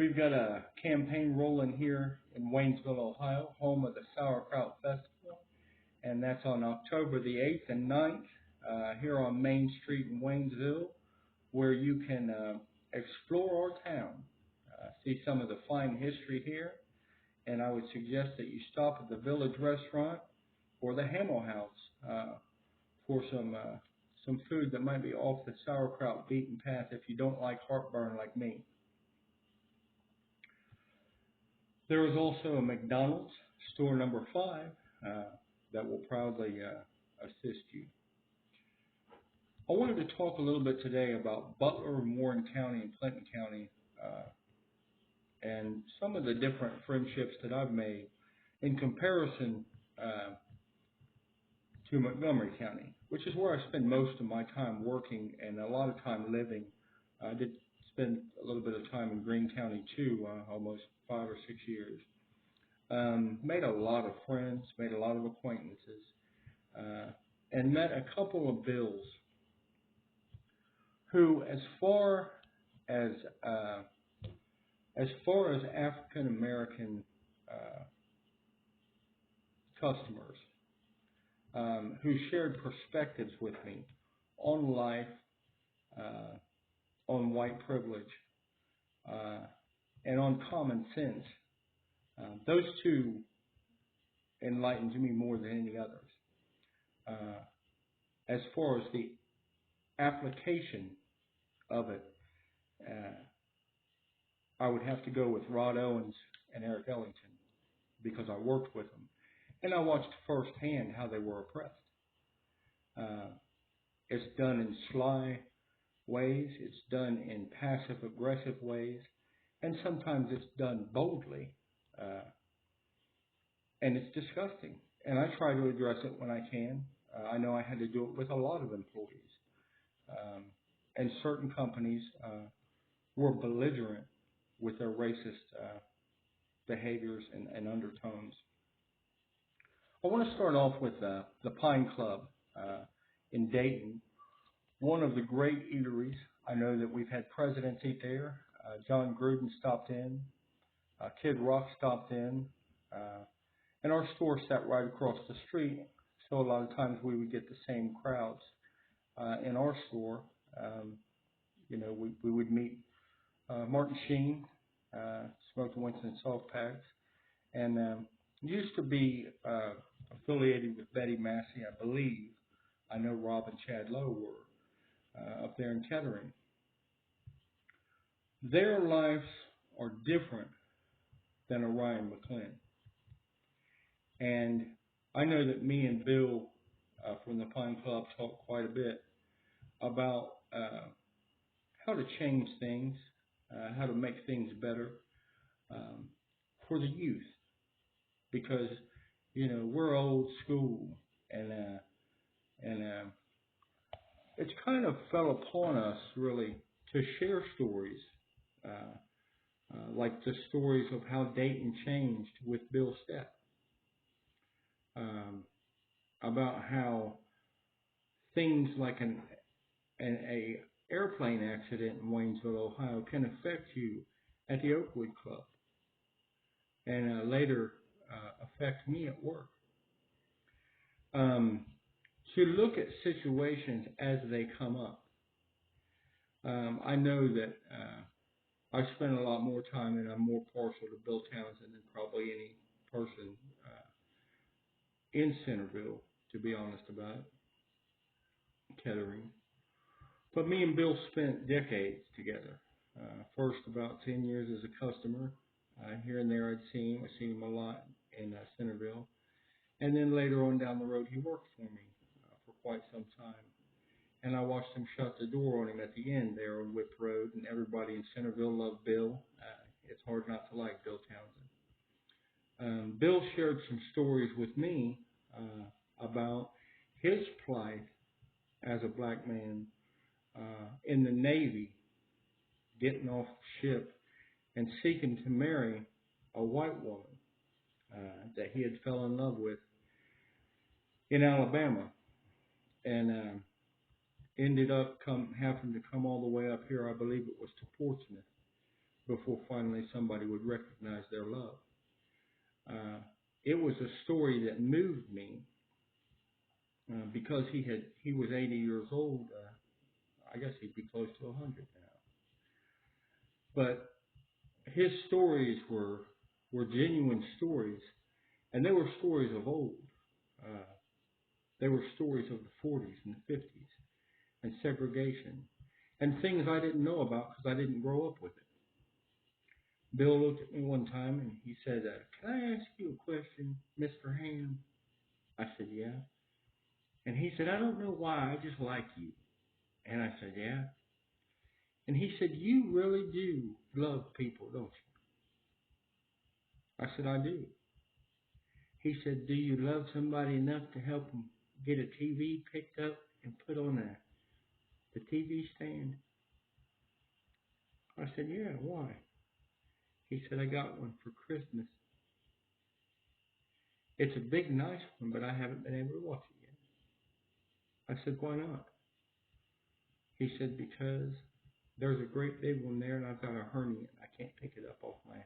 We've got a campaign rolling here in Waynesville, Ohio, home of the Sauerkraut Festival, and that's on October the 8th and 9th here on Main Street in Waynesville, where you can explore our town, see some of the fine history here, and I would suggest that you stop at the Village Restaurant or the Hamel House for some food that might be off the sauerkraut beaten path if you don't like heartburn like me. There is also a McDonald's, store number 5, that will proudly assist you. I wanted to talk a little bit today about Butler and Warren County and Clinton County and some of the different friendships that I've made in comparison to Montgomery County, which is where I spend most of my time working and a lot of time living. I did spend a little bit of time in Greene County too, almost 5 or 6 years. Made a lot of friends, made a lot of acquaintances, and met a couple of Bills who, as far as African American customers, who shared perspectives with me on life, on white privilege, and on common sense. Those two enlightened me more than any others. As far as the application of it, I would have to go with Rod Owens and Eric Ellington because I worked with them. And I watched firsthand how they were oppressed. It's done in sly ways, it's done in passive-aggressive ways, and sometimes it's done boldly. And it's disgusting. And I try to address it when I can. I know I had to do it with a lot of employees. And certain companies were belligerent with their racist behaviors and undertones. I want to start off with the Pine Club in Dayton, one of the great eateries. I know that we've had presidents eat there. John Gruden stopped in. Kid Rock stopped in. And our store sat right across the street, so a lot of times we would get the same crowds in our store. We would meet Martin Sheen, Smoked Winston soft packs, and used to be affiliated with Betty Massey, I believe. I know Rob and Chad Lowe were up there in Kettering. Their lives are different than Orion McClin. And I know that me and Bill from the Pine Club talk quite a bit about how to change things, how to make things better for the youth. Because, we're old school and it's kind of fell upon us really to share stories like the stories of how Dayton changed with Bill Stepp. About how things like a airplane accident in Waynesville, Ohio, can affect you at the Oakwood Club, and later affect me at work. To look at situations as they come up. I know that I spend a lot more time, and I'm more partial to Bill Townsend than probably any person in Centerville, to be honest about it, Kettering. But me and Bill spent decades together. First about 10 years as a customer. Here and there I'd seen him. I've seen him a lot in Centerville. And then later on down the road he worked for me for quite some time. And I watched him shut the door on him at the end there on Whip Road. And everybody in Centerville loved Bill. It's hard not to like Bill Townsend. Bill shared some stories with me about his plight as a black man in the Navy, getting off the ship and seeking to marry a white woman that he had fell in love with in Alabama, and ended up having to come all the way up here. I believe it was to Portsmouth before finally somebody would recognize their love. Uh, it was a story that moved me because he was 80 years old. I guess he'd be close to 100 now. But his stories were genuine stories, and they were stories of old. Uh, they were stories of the 40s and the 50s and segregation and things I didn't know about because I didn't grow up with it. Bill looked at me one time and he said, "Can I ask you a question, Mr. Ham?" I said, "Yeah." And he said, "I don't know why, I just like you." And I said, "Yeah." And he said, "You really do love people, don't you?" I said, "I do." He said, "Do you love somebody enough to help them get a TV picked up and put on the TV stand?" I said, "Yeah, why?" He said, "I got one for Christmas. It's a big, nice one, but I haven't been able to watch it yet." I said, "Why not?" He said, "Because there's a great big one there and I've got a hernia and I can't pick it up off my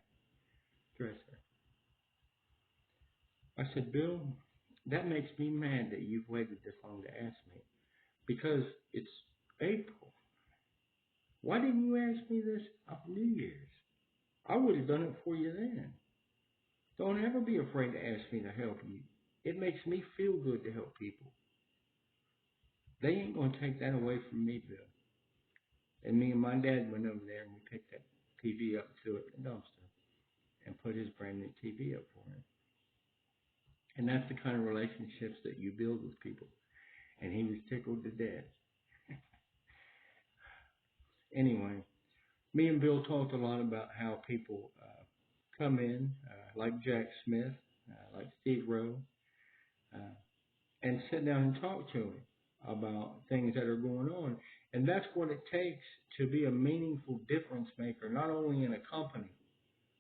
dresser." I said, "Bill, that makes me mad that you've waited this long to ask me because it's April. Why didn't you ask me this on New Year's? I would have done it for you then. Don't ever be afraid to ask me to help you. It makes me feel good to help people. They ain't going to take that away from me, Bill." And me and my dad went over there and we picked that TV up to it in the dumpster and put his brand new TV up for him. And that's the kind of relationships that you build with people. And he was tickled to death. Anyway, me and Bill talked a lot about how people come in, like Jack Smith, like Steve Rowe, uh, and sit down and talk to him about things that are going on. And that's what it takes to be a meaningful difference maker, not only in a company,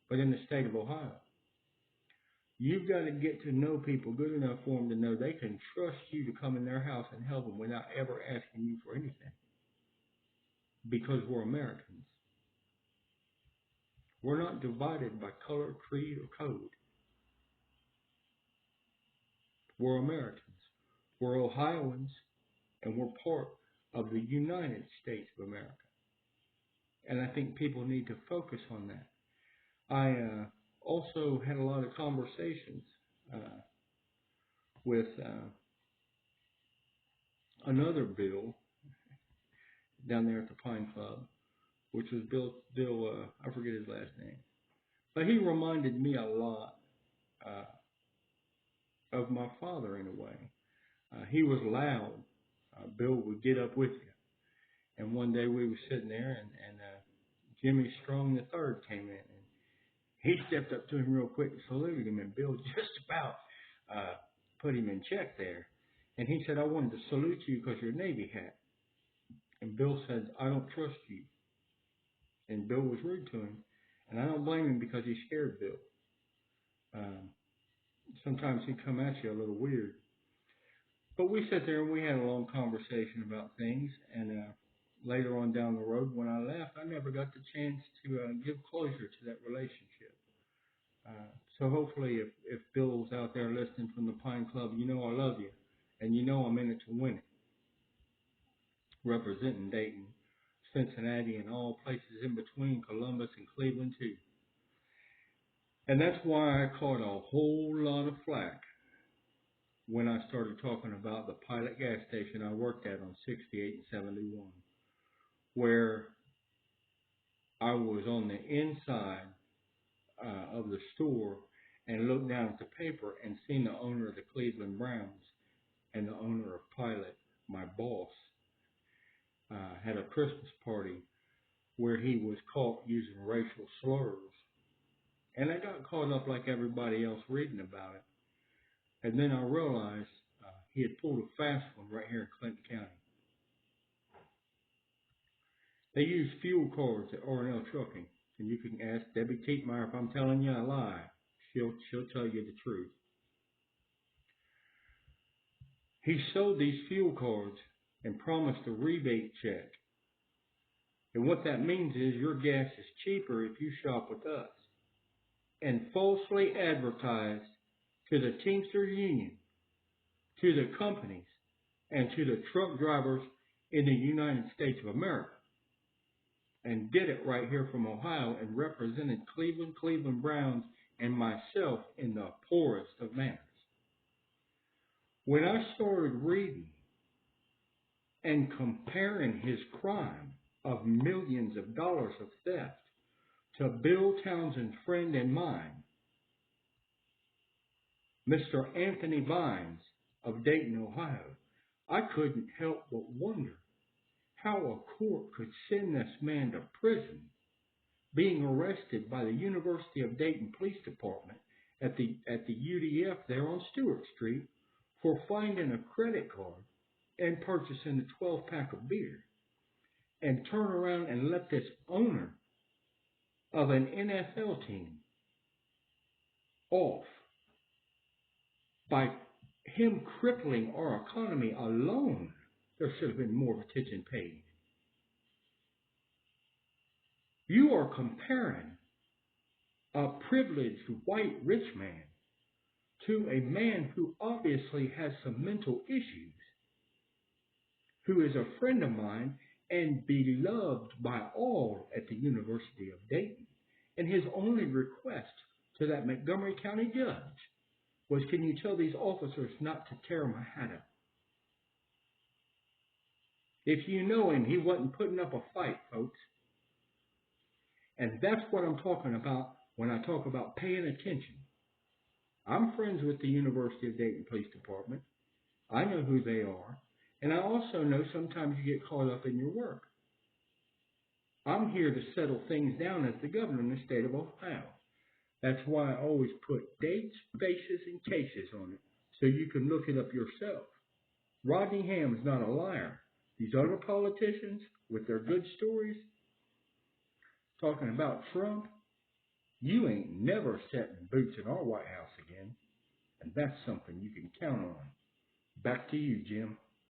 but in the state of Ohio. You've got to get to know people good enough for them to know they can trust you to come in their house and help them without ever asking you for anything. Because we're Americans. We're not divided by color, creed, or code. We're Americans. We're Ohioans, and we're part of the United States of America. And I think people need to focus on that. I also had a lot of conversations with another Bill down there at the Pine Club, which was Bill, I forget his last name. But he reminded me a lot of my father in a way. He was loud. Bill would get up with you. And one day we were sitting there and Jimmy Strong III came in and he stepped up to him real quick and saluted him, and Bill just about put him in check there. And he said, "I wanted to salute you because you're a Navy hat." And Bill said, "I don't trust you." And Bill was rude to him. And I don't blame him because he scared Bill. Sometimes he'd come at you a little weird. But we sat there and we had a long conversation about things. And later on down the road, when I left, I never got the chance to give closure to that relationship. So hopefully if Bill's out there listening from the Pine Club, you know I love you. And you know I'm in it to win it. Representing Dayton, Cincinnati, and all places in between, Columbus and Cleveland too. And that's why I caught a whole lot of flack when I started talking about the Pilot gas station I worked at on 68 and 71, where I was on the inside of the store and looked down at the paper and seen the owner of the Cleveland Browns and the owner of Pilot, my boss, had a Christmas party where he was caught using racial slurs. And I got caught up like everybody else reading about it. And then I realized he had pulled a fast one right here in Clinton County. They use fuel cards at R&L Trucking. And you can ask Debbie Tietmeyer if I'm telling you a lie. She'll tell you the truth. He sold these fuel cards and promised a rebate check And what that means is your gas is cheaper if you shop with us. And falsely advertised to the Teamsters Union, to the companies, and to the truck drivers in the United States of America. And did it right here from Ohio and represented Cleveland Browns, and myself in the poorest of manners. When I started reading and comparing his crime of millions of dollars of theft to Bill Townsend's friend and mine, Mr. Anthony Vines of Dayton, Ohio, I couldn't help but wonder how a court could send this man to prison, being arrested by the University of Dayton Police Department at the UDF there on Stewart Street for finding a credit card and purchasing a 12-pack of beer, and turn around and let this owner of an NFL team off by him crippling our economy alone. There should have been more attention paid. You are comparing a privileged white rich man to a man who obviously has some mental issues, who is a friend of mine and beloved by all at the University of Dayton. And his only request to that Montgomery County judge was, can you tell these officers not to tear my hat up? If you know him, he wasn't putting up a fight, folks. And that's what I'm talking about when I talk about paying attention. I'm friends with the University of Dayton Police Department. I know who they are. And I also know sometimes you get caught up in your work. I'm here to settle things down as the governor in the state of Ohio. That's why I always put dates, faces, and cases on it so you can look it up yourself. Rodney Ham is not a liar. These other politicians with their good stories talking about Trump, you ain't never setting boots in our White House again. And that's something you can count on. Back to you, Jim.